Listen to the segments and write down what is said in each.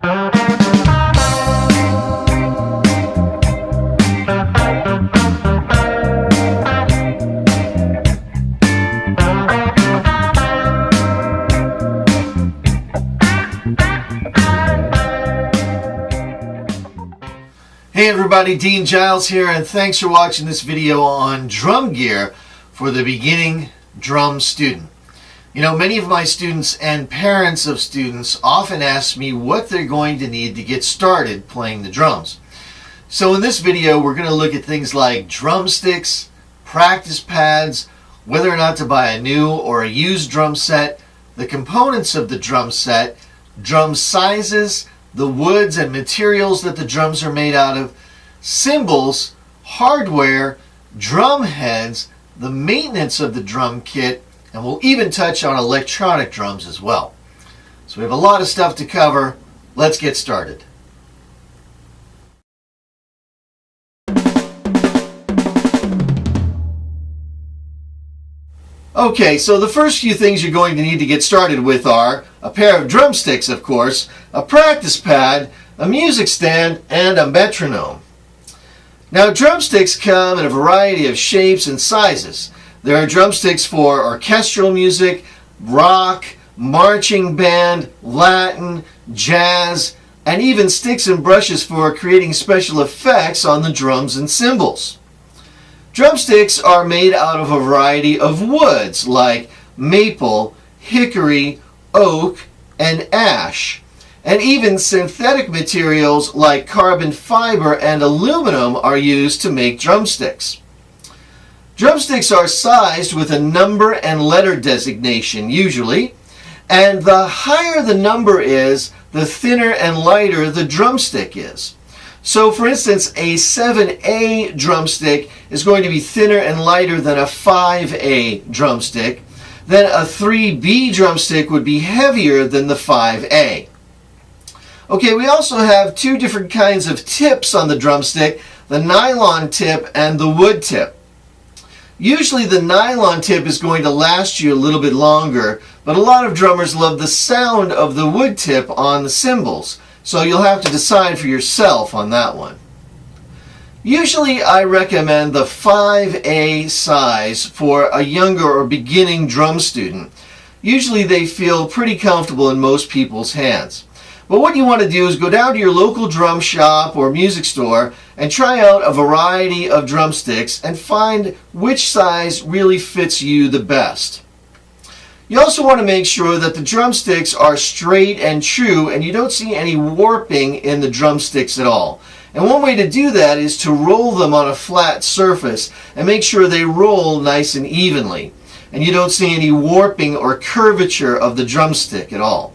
Hey everybody, Dean Giles here, and thanks for watching this video on drum gear for the beginning drum student. You know, many of my students and parents of students often ask me what they're going to need to get started playing the drums. So in this video, we're going to look at things like drumsticks, practice pads, whether or not to buy a new or a used drum set, the components of the drum set, drum sizes, the woods and materials that the drums are made out of, cymbals, hardware, drum heads, the maintenance of the drum kit, and we'll even touch on electronic drums as well. So we have a lot of stuff to cover. Let's get started. Okay, so the first few things you're going to need to get started with are a pair of drumsticks, of course, a practice pad, a music stand, and a metronome. Now, drumsticks come in a variety of shapes and sizes. There are drumsticks for orchestral music, rock, marching band, Latin, jazz, and even sticks and brushes for creating special effects on the drums and cymbals. Drumsticks are made out of a variety of woods like maple, hickory, oak, and ash. And even synthetic materials like carbon fiber and aluminum are used to make drumsticks. Drumsticks are sized with a number and letter designation usually, and the higher the number is, the thinner and lighter the drumstick is. So for instance, a 7A drumstick is going to be thinner and lighter than a 5A drumstick. Then a 3B drumstick would be heavier than the 5A. Okay, we also have two different kinds of tips on the drumstick, the nylon tip and the wood tip. Usually the nylon tip is going to last you a little bit longer, but a lot of drummers love the sound of the wood tip on the cymbals. So you'll have to decide for yourself on that one. Usually I recommend the 5A size for a younger or beginning drum student. Usually they feel pretty comfortable in most people's hands. But what you want to do is go down to your local drum shop or music store and try out a variety of drumsticks and find which size really fits you the best. You also want to make sure that the drumsticks are straight and true and you don't see any warping in the drumsticks at all. And one way to do that is to roll them on a flat surface and make sure they roll nice and evenly. And you don't see any warping or curvature of the drumstick at all.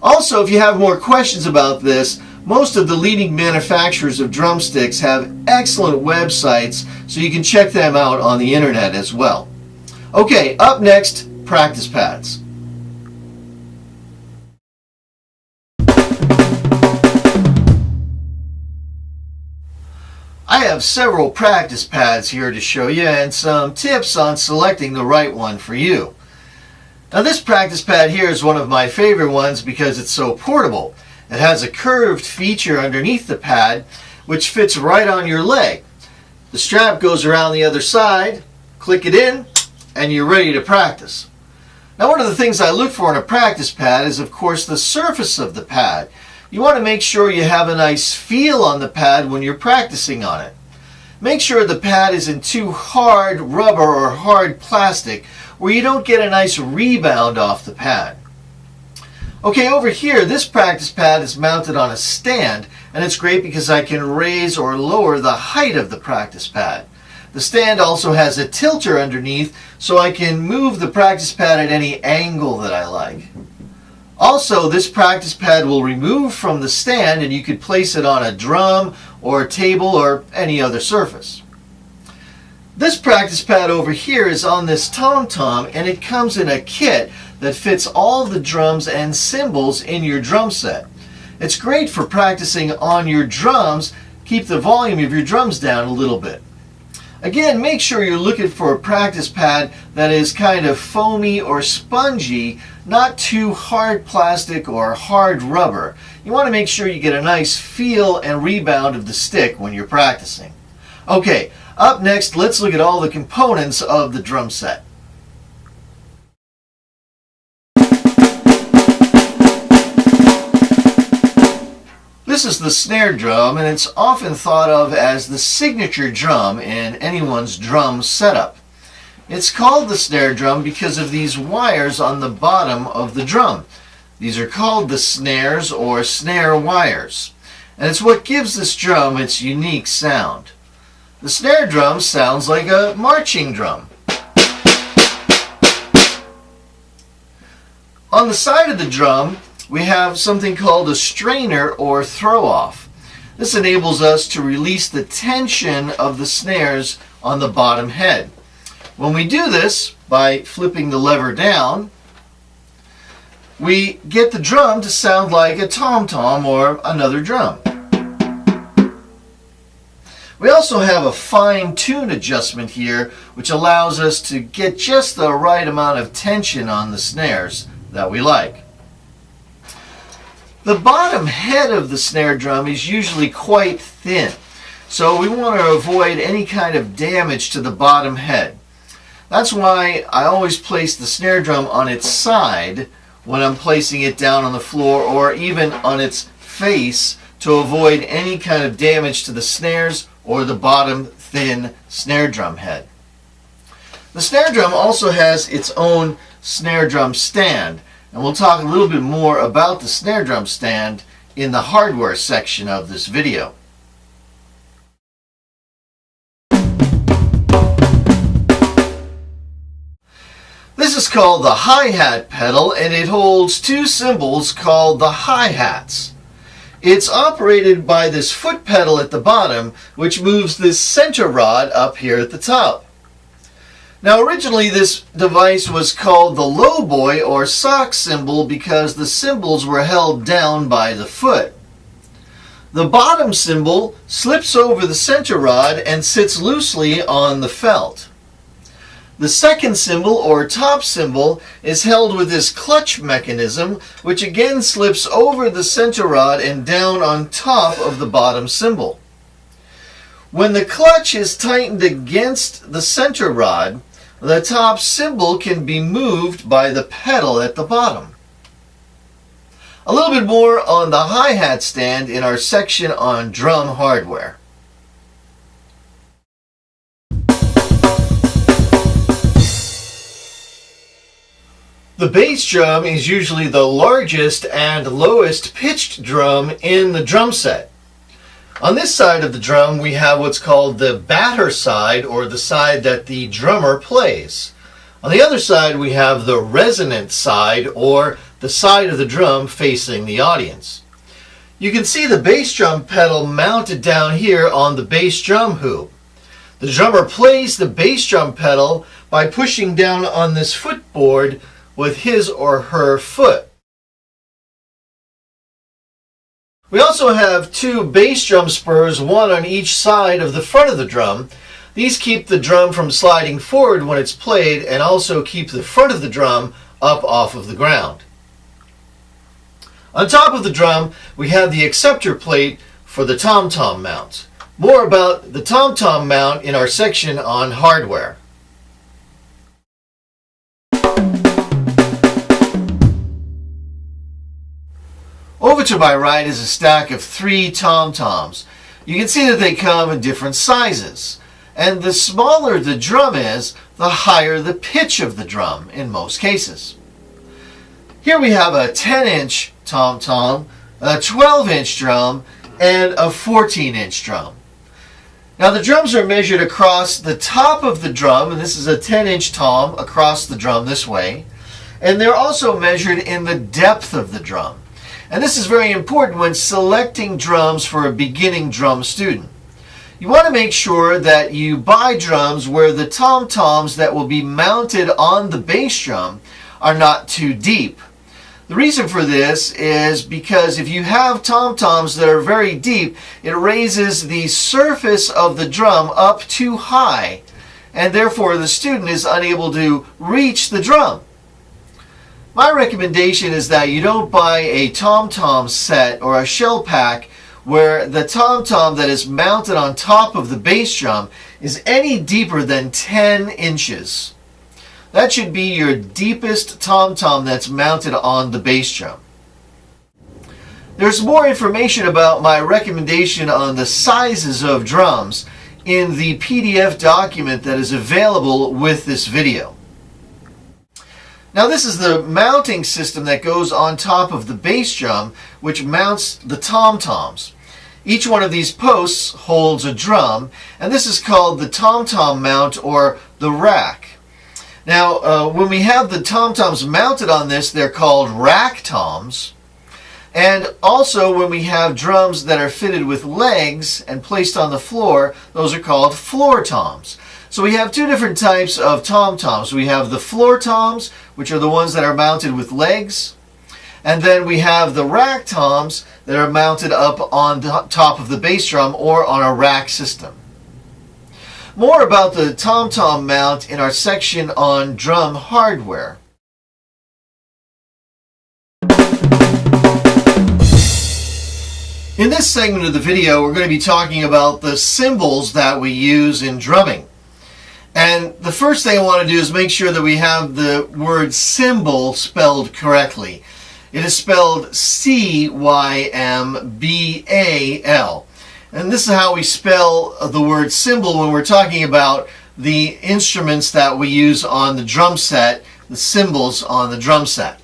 Also, if you have more questions about this, most of the leading manufacturers of drumsticks have excellent websites, so you can check them out on the internet as well. Okay, up next, practice pads. I have several practice pads here to show you and some tips on selecting the right one for you. Now this practice pad here is one of my favorite ones because it's so portable. It has a curved feature underneath the pad which fits right on your leg. The strap goes around the other side, click it in, and you're ready to practice. Now one of the things I look for in a practice pad is of course the surface of the pad. You want to make sure you have a nice feel on the pad when you're practicing on it. Make sure the pad isn't too hard rubber or hard plastic where you don't get a nice rebound off the pad. Okay, over here this practice pad is mounted on a stand and it's great because I can raise or lower the height of the practice pad. The stand also has a tilter underneath so I can move the practice pad at any angle that I like. Also, this practice pad will remove from the stand and you could place it on a drum or a table or any other surface. This practice pad over here is on this tom-tom and it comes in a kit that fits all the drums and cymbals in your drum set. It's great for practicing on your drums. Keep the volume of your drums down a little bit. Again, make sure you're looking for a practice pad that is kind of foamy or spongy, not too hard plastic or hard rubber. You want to make sure you get a nice feel and rebound of the stick when you're practicing. Okay, up next, let's look at all the components of the drum set. This is the snare drum, and it's often thought of as the signature drum in anyone's drum setup. It's called the snare drum because of these wires on the bottom of the drum. These are called the snares or snare wires, and it's what gives this drum its unique sound. The snare drum sounds like a marching drum. On the side of the drum, we have something called a strainer or throw-off. This enables us to release the tension of the snares on the bottom head. When we do this, by flipping the lever down, we get the drum to sound like a tom-tom or another drum. We also have a fine-tune adjustment here, which allows us to get just the right amount of tension on the snares that we like. The bottom head of the snare drum is usually quite thin, so we want to avoid any kind of damage to the bottom head. That's why I always place the snare drum on its side when I'm placing it down on the floor, or even on its face, to avoid any kind of damage to the snares or the bottom thin snare drum head. The snare drum also has its own snare drum stand, and we'll talk a little bit more about the snare drum stand in the hardware section of this video. This is called the hi-hat pedal, and it holds two cymbals called the hi-hats. It's operated by this foot pedal at the bottom, which moves this center rod up here at the top. Now, originally this device was called the lowboy or sock cymbal because the cymbals were held down by the foot. The bottom cymbal slips over the center rod and sits loosely on the felt. The second cymbal or top cymbal is held with this clutch mechanism, which again slips over the center rod and down on top of the bottom cymbal. When the clutch is tightened against the center rod, the top cymbal can be moved by the pedal at the bottom. A little bit more on the hi-hat stand in our section on drum hardware. The bass drum is usually the largest and lowest pitched drum in the drum set. On this side of the drum, we have what's called the batter side, or the side that the drummer plays. On the other side, we have the resonant side, or the side of the drum facing the audience. You can see the bass drum pedal mounted down here on the bass drum hoop. The drummer plays the bass drum pedal by pushing down on this footboard with his or her foot. We also have two bass drum spurs, one on each side of the front of the drum. These keep the drum from sliding forward when it's played, and also keep the front of the drum up off of the ground. On top of the drum, we have the acceptor plate for the tom-tom mount. More about the tom-tom mount in our section on hardware. Over to my right is a stack of 3 tom-toms. You can see that they come in different sizes. And the smaller the drum is, the higher the pitch of the drum in most cases. Here we have a 10-inch tom-tom, a 12-inch drum, and a 14-inch drum. Now the drums are measured across the top of the drum, and this is a 10-inch tom across the drum this way. And they're also measured in the depth of the drum. And this is very important when selecting drums for a beginning drum student. You want to make sure that you buy drums where the tom-toms that will be mounted on the bass drum are not too deep. The reason for this is because if you have tom-toms that are very deep, it raises the surface of the drum up too high, and therefore the student is unable to reach the drum. My recommendation is that you don't buy a tom-tom set or a shell pack where the tom-tom that is mounted on top of the bass drum is any deeper than 10 inches. That should be your deepest tom-tom that's mounted on the bass drum. There's more information about my recommendation on the sizes of drums in the PDF document that is available with this video. Now this is the mounting system that goes on top of the bass drum, which mounts the tom-toms. Each one of these posts holds a drum, and this is called the tom-tom mount or the rack. Now, when we have the tom-toms mounted on this, they're called rack toms. And also when we have drums that are fitted with legs and placed on the floor, those are called floor toms. So we have two different types of tom-toms. We have the floor toms, which are the ones that are mounted with legs. And then we have the rack toms that are mounted up on the top of the bass drum or on a rack system. More about the tom-tom mount in our section on drum hardware. In this segment of the video, we're going to be talking about the cymbals that we use in drumming. And the first thing I want to do is make sure that we have the word cymbal spelled correctly. It is spelled C-Y-M-B-A-L. And this is how we spell the word cymbal when we're talking about the instruments that we use on the drum set, the cymbals on the drum set.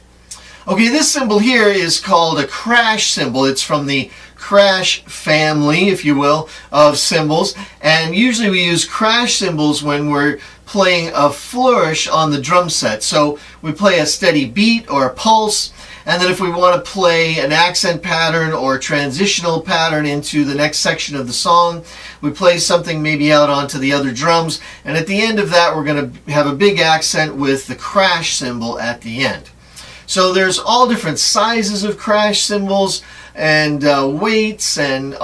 Okay, this cymbal here is called a crash cymbal. It's from the crash family, if you will, of cymbals. And usually we use crash cymbals when we're playing a flourish on the drum set. So we play a steady beat or a pulse. And then if we want to play an accent pattern or transitional pattern into the next section of the song, we play something maybe out onto the other drums. And at the end of that, we're going to have a big accent with the crash cymbal at the end. So there's all different sizes of crash cymbals and weights and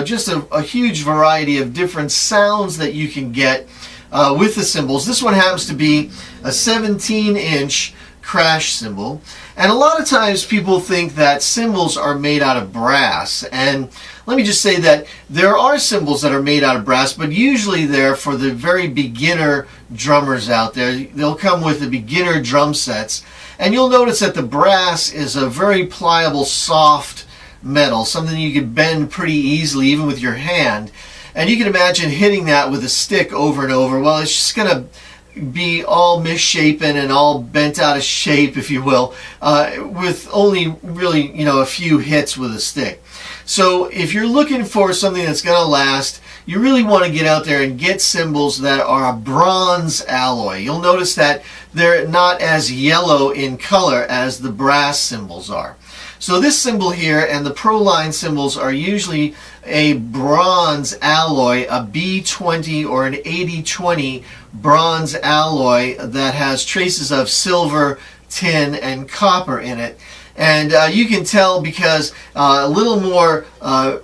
just a huge variety of different sounds that you can get with the cymbals. This one happens to be a 17-inch crash cymbal. And a lot of times people think that cymbals are made out of brass. And let me just say that there are cymbals that are made out of brass, but usually they're for the very beginner drummers out there. They'll come with the beginner drum sets. And you'll notice that the brass is a very pliable, soft metal, something you can bend pretty easily even with your hand. And you can imagine hitting that with a stick over and over. Well, it's just going to be all misshapen and all bent out of shape, if you will, with only really, a few hits with a stick. So if you're looking for something that's going to last, you really want to get out there and get cymbals that are a bronze alloy. You'll notice that they're not as yellow in color as the brass cymbals are. So this cymbal here and the Proline cymbals are usually a bronze alloy, a B20 or an 8020 bronze alloy that has traces of silver, tin, and copper in it. And you can tell because a little more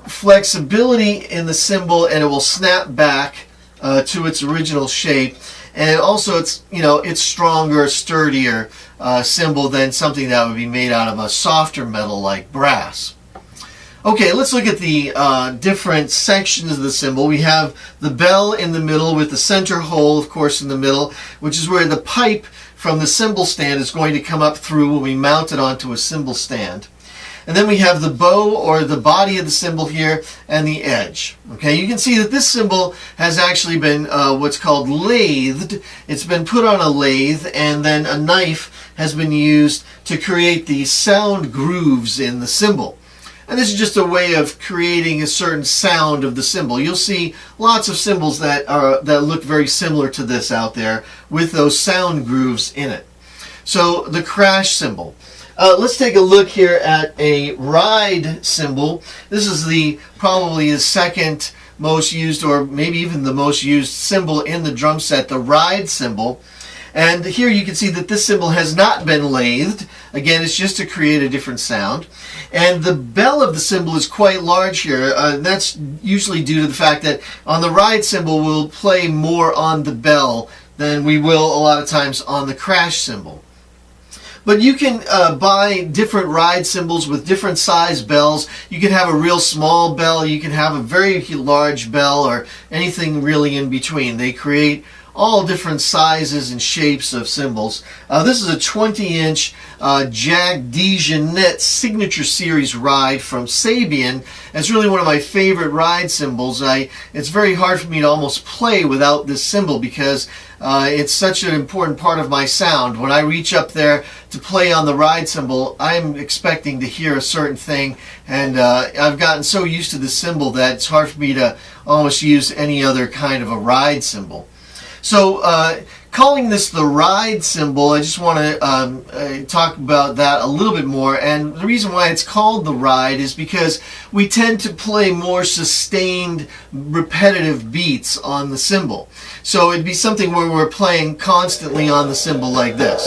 flexibility in the cymbal, and it will snap back to its original shape. And also it's stronger, sturdier cymbal than something that would be made out of a softer metal like brass. Okay, let's look at the different sections of the cymbal. We have the bell in the middle with the center hole, of course, in the middle, which is where the pipe from the cymbal stand is going to come up through when we mount it onto a cymbal stand. And then we have the bow or the body of the cymbal here and the edge. Okay, you can see that this cymbal has actually been what's called lathed. It's been put on a lathe, and then a knife has been used to create the sound grooves in the cymbal. And this is just a way of creating a certain sound of the cymbal. You'll see lots of cymbals that look very similar to this out there with those sound grooves in it. So the crash cymbal. Let's take a look here at a ride cymbal. This is probably the second most used, or maybe even the most used cymbal in the drum set, the ride cymbal. And here you can see that this cymbal has not been lathed. Again, it's just to create a different sound. And the bell of the cymbal is quite large here. That's usually due to the fact that on the ride cymbal we'll play more on the bell than we will a lot of times on the crash cymbal. But you can buy different ride cymbals with different size bells. You can have a real small bell, you can have a very large bell, or anything really in between. They create all different sizes and shapes of cymbals. This is a 20-inch Jack DeJohnette Signature Series ride from Sabian. It's really one of my favorite ride cymbals. It's very hard for me to almost play without this cymbal because it's such an important part of my sound. When I reach up there to play on the ride cymbal, I'm expecting to hear a certain thing, and I've gotten so used to this cymbal that it's hard for me to almost use any other kind of a ride cymbal. So calling this the ride cymbal, I just want to talk about that a little bit more. And the reason why it's called the ride is because we tend to play more sustained, repetitive beats on the cymbal. So it'd be something where we're playing constantly on the cymbal like this,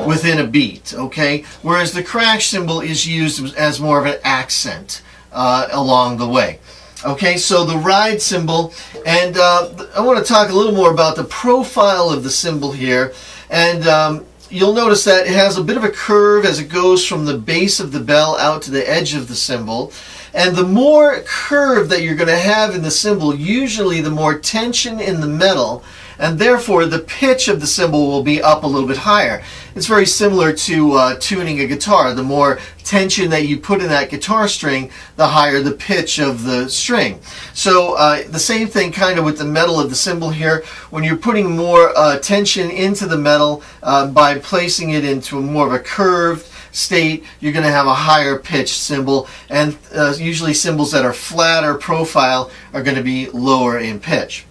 within a beat, okay? Whereas the crash cymbal is used as more of an accent along the way. Okay, so the ride cymbal, and I want to talk a little more about the profile of the cymbal here. And you'll notice that it has a bit of a curve as it goes from the base of the bell out to the edge of the cymbal. And the more curve that you're going to have in the cymbal, usually the more tension in the metal, and therefore the pitch of the cymbal will be up a little bit higher. It's very similar to tuning a guitar. The more tension that you put in that guitar string, the higher the pitch of the string. So the same thing kind of with the metal of the cymbal here. When you're putting more tension into the metal by placing it into more of a curved state, you're going to have a higher pitched cymbal, and usually cymbals that are flatter profile are going to be lower in pitch.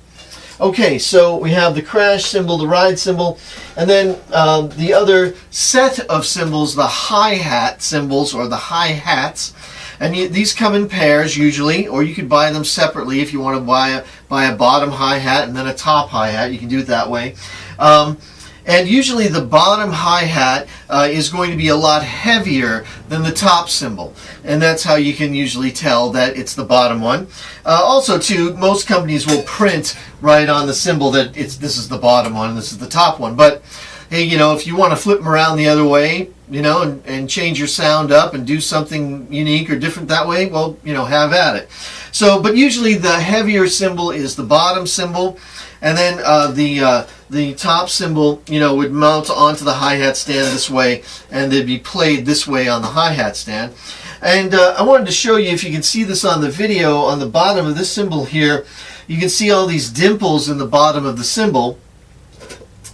Okay, so we have the crash cymbal, the ride cymbal, and then the other set of cymbals, the hi-hat cymbals, or the hi-hats. And these come in pairs usually, or you could buy them separately if you want to buy a bottom hi-hat and then a top hi-hat. You can do it that way. And usually the bottom hi-hat is going to be a lot heavier than the top cymbal. And that's how you can usually tell that it's the bottom one. Also, too, most companies will print right on the cymbal that this is the bottom one, this is the top one. But, hey, you know, if you want to flip them around the other way, you know, and change your sound up and do something unique or different that way, well, you know, have at it. So, but usually the heavier cymbal is the bottom cymbal. And then the top cymbal, you know, would mount onto the hi-hat stand this way, and they'd be played this way on the hi-hat stand. And I wanted to show you, if you can see this on the video, on the bottom of this cymbal here, you can see all these dimples in the bottom of the cymbal.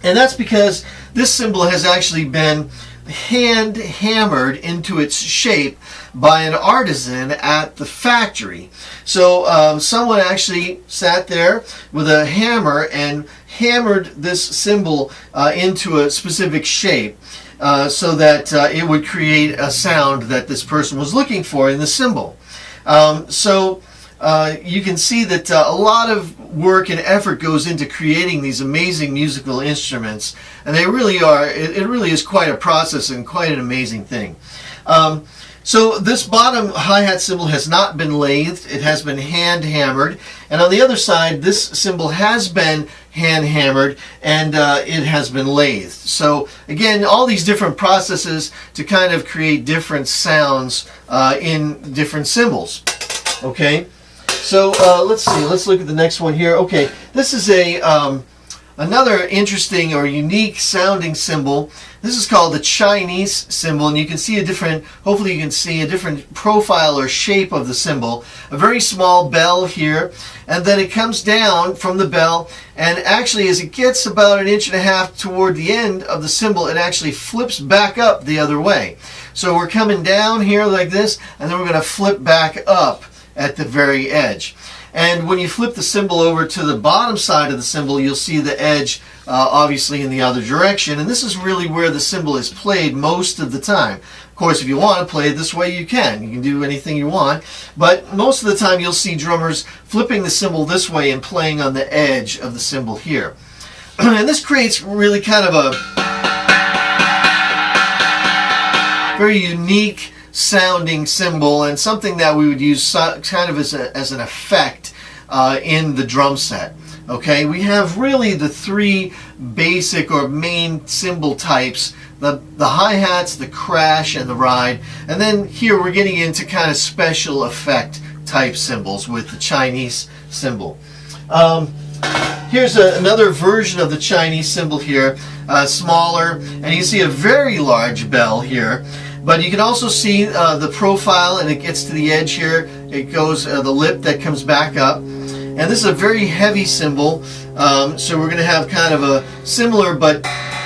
And that's because this cymbal has actually been hand hammered into its shape by an artisan at the factory. So someone actually sat there with a hammer and hammered this cymbal into a specific shape so that it would create a sound that this person was looking for in the cymbal. You can see that a lot of work and effort goes into creating these amazing musical instruments, and they really are. It really is quite a process and quite an amazing thing. So this bottom hi-hat cymbal has not been lathed, it has been hand hammered, and on the other side this cymbal has been hand hammered and it has been lathed. So again, all these different processes to kind of create different sounds in different cymbals. Okay, so let's see, let's look at the next one here. Okay, this is another interesting or unique sounding cymbal. This is called the Chinese cymbal, and you can see a different, hopefully you can see a different profile or shape of the cymbal. A very small bell here, and then it comes down from the bell, and actually as it gets about 1.5 inches toward the end of the cymbal, it actually flips back up the other way. So we're coming down here like this, and then we're going to flip back up at the very edge. And when you flip the cymbal over to the bottom side of the cymbal, you'll see the edge obviously in the other direction. And this is really where the cymbal is played most of the time. Of course, if you want to play it this way, you can. You can do anything you want. But most of the time, you'll see drummers flipping the cymbal this way and playing on the edge of the cymbal here. And this creates really kind of a very unique sounding cymbal, and something that we would use kind of as an effect in the drum set. Okay, we have really the three basic or main cymbal types: the hi-hats, the crash, and the ride. And then here we're getting into kind of special effect type cymbals with the Chinese cymbal. Here's another version of the Chinese cymbal here, smaller, and you see a very large bell here. But you can also see the profile, and it gets to the edge here. It goes the lip that comes back up. And this is a very heavy cymbal, so we're going to have kind of a similar but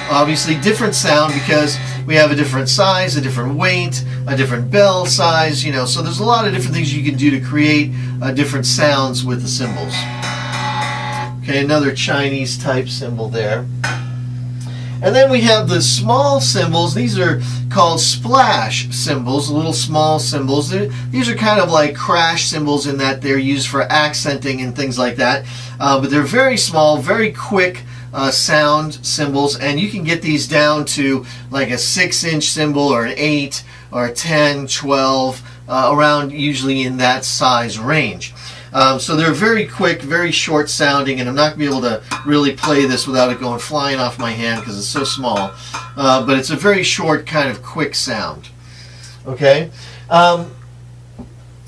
obviously different sound, because we have a different size, a different weight, a different bell size, you know, so there's a lot of different things you can do to create different sounds with the cymbals. Okay, another Chinese type cymbal there. And then we have the small cymbals. These are called splash cymbals, little small cymbals. These are kind of like crash cymbals in that they're used for accenting and things like that. But they're very small, very quick sound cymbals, and you can get these down to like a 6-inch cymbal or an 8 or a 10, 12, around usually in that size range. So they're very quick, very short sounding, and I'm not going to be able to really play this without it going flying off my hand because it's so small. But it's a very short, kind of quick sound. Okay?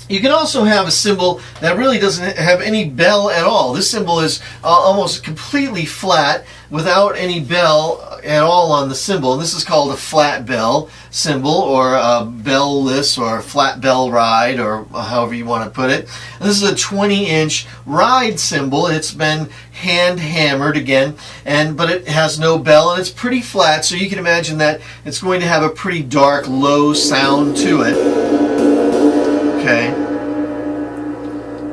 You can also have a cymbal that really doesn't have any bell at all. This cymbal is almost completely flat without any bell at all on the cymbal. And this is called a flat bell cymbal, or a bell-less, or flat bell ride, or however you want to put it. And this is a 20-inch ride cymbal. It's been hand hammered again, but it has no bell, and it's pretty flat, so you can imagine that it's going to have a pretty dark, low sound to it. Okay.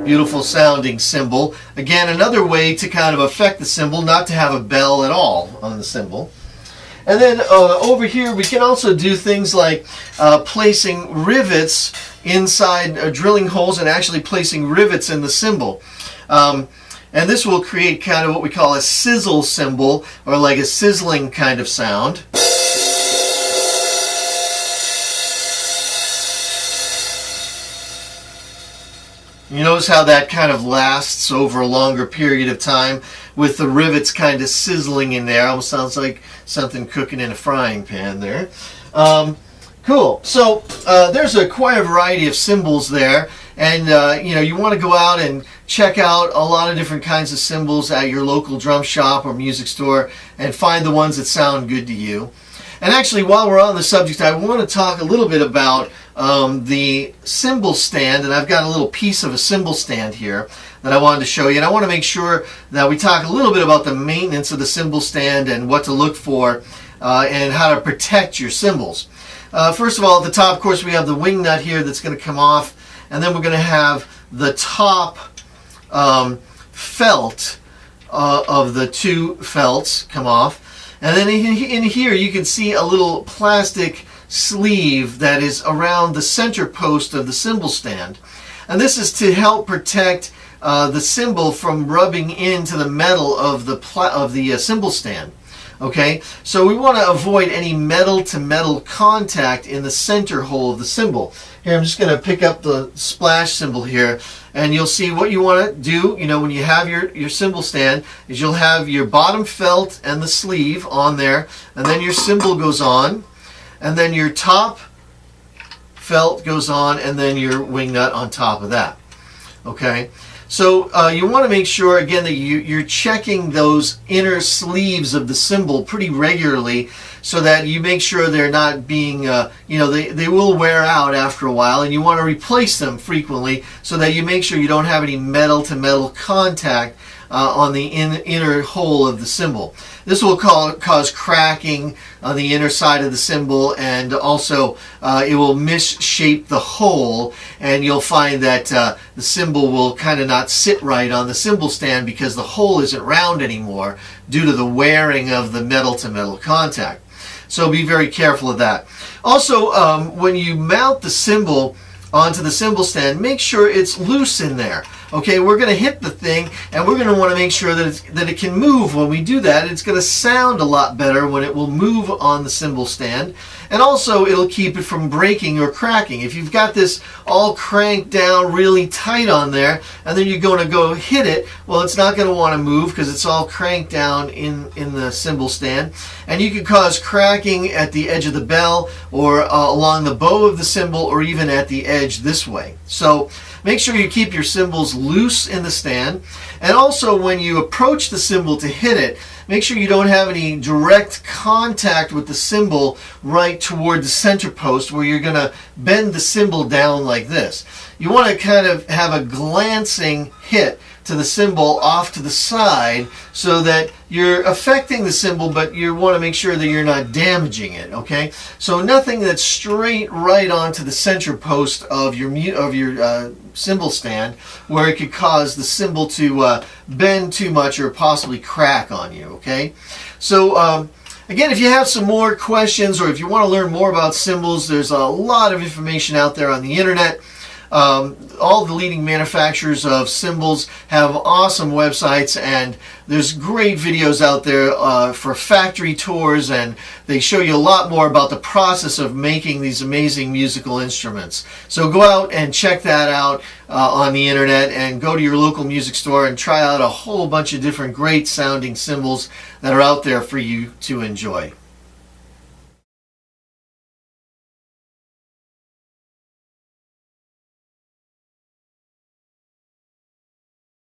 Beautiful sounding cymbal. Again, another way to kind of affect the cymbal, not to have a bell at all on the cymbal. And then over here we can also do things like placing rivets inside, drilling holes and actually placing rivets in the cymbal. And this will create kind of what we call a sizzle cymbal, or like a sizzling kind of sound. You notice how that kind of lasts over a longer period of time with the rivets kind of sizzling in there. Almost sounds like something cooking in a frying pan there. Cool. So there's quite a variety of cymbals there, and you know, you want to go out and check out a lot of different kinds of cymbals at your local drum shop or music store and find the ones that sound good to you. And actually, while we're on the subject, I want to talk a little bit about the cymbal stand, and I've got a little piece of a cymbal stand here that I wanted to show you. And I want to make sure that we talk a little bit about the maintenance of the cymbal stand and what to look for and how to protect your cymbals. First of all, at the top, of course, we have the wing nut here that's going to come off, and then we're going to have the top felt of the two felts come off. And then in here you can see a little plastic sleeve that is around the center post of the cymbal stand. And this is to help protect the cymbal from rubbing into the metal of the cymbal stand. Okay, so we want to avoid any metal-to-metal contact in the center hole of the cymbal. Here, I'm just going to pick up the splash cymbal here, and you'll see what you want to do, you know, when you have your cymbal stand, is you'll have your bottom felt and the sleeve on there, and then your cymbal goes on, and then your top felt goes on, and then your wing nut on top of that. Okay? So you want to make sure, again, that you're checking those inner sleeves of the cymbal pretty regularly, so that you make sure they're not being, you know, they will wear out after a while, and you want to replace them frequently so that you make sure you don't have any metal-to-metal contact on the inner hole of the cymbal. This will cause cracking on the inner side of the cymbal, and also it will misshape the hole, and you'll find that the cymbal will kind of not sit right on the cymbal stand because the hole isn't round anymore due to the wearing of the metal-to-metal contact. So be very careful of that. Also, when you mount the cymbal onto the cymbal stand, make sure it's loose in there. Okay, we're going to hit the thing, and we're going to want to make sure that it can move when we do that. It's going to sound a lot better when it will move on the cymbal stand. and also it'll keep it from breaking or cracking. If you've got this all cranked down really tight on there, and then you're going to go hit it, well, it's not going to want to move because it's all cranked down in the cymbal stand, and you can cause cracking at the edge of the bell or along the bow of the cymbal, or even at the edge this way. So make sure you keep your cymbals loose in the stand, and also when you approach the cymbal to hit it, make sure you don't have any direct contact with the cymbal right toward the center post where you're going to bend the cymbal down like this. You want to kind of have a glancing hit to the cymbal off to the side so that you're affecting the cymbal, but you want to make sure that you're not damaging it, okay? So nothing that's straight right onto the center post of your cymbal stand where it could cause the cymbal to bend too much or possibly crack on you, okay? So again, if you have some more questions or if you want to learn more about cymbals, there's a lot of information out there on the internet. All the leading manufacturers of cymbals have awesome websites, and there's great videos out there for factory tours, and they show you a lot more about the process of making these amazing musical instruments. So go out and check that out on the internet, and go to your local music store and try out a whole bunch of different great sounding cymbals that are out there for you to enjoy.